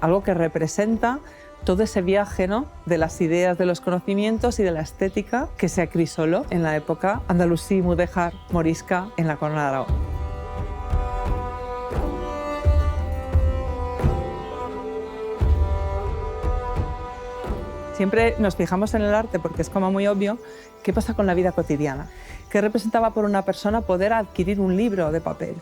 algo que representa todo ese viaje, ¿no?, de las ideas, de los conocimientos y de la estética que se acrisoló en la época andalusí, mudéjar, morisca, en la Corona de Aragón. Siempre nos fijamos en el arte porque es como muy obvio. ¿Qué pasa con la vida cotidiana? ¿Qué representaba para una persona poder adquirir un libro de papel?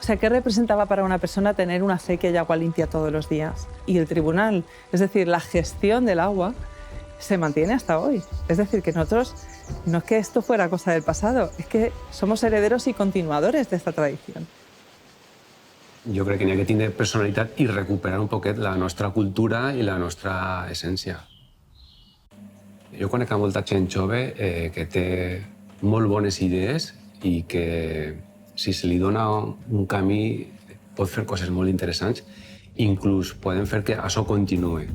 O sea, ¿qué representaba para una persona tener una acequia y agua limpia todos los días? Y el tribunal, es decir, la gestión del agua, se mantiene hasta hoy. Es decir, que nosotros, no es que esto fuera cosa del pasado, es que somos herederos y continuadores de esta tradición. Jo crec que n'hi ha que tindre personalitat i recuperar un poquet la nostra cultura i la nostra essència. Jo conec a molta gent jove que té molt bones idees i que, si se li dona un camí, pot fer coses molt interessants, inclús poden fer que això continuï.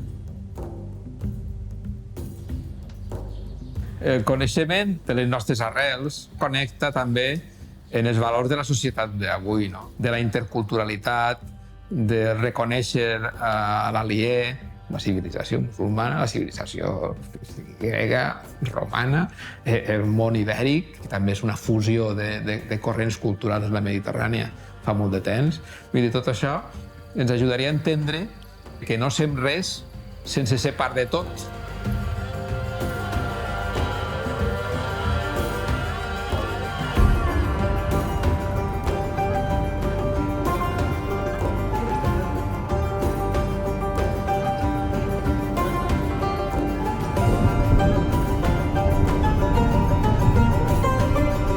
El coneixement de les nostres arrels connecta també en els valors de la societat d'avui, no? De la interculturalitat, de reconèixer l'aliè, la civilització musulmana, la civilització grega, romana, el món ibèric, que també és una fusió de corrents culturals de la Mediterrània fa molt de temps. Vull dir, tot això ens ajudaria a entendre que no som res sense ser part de tot.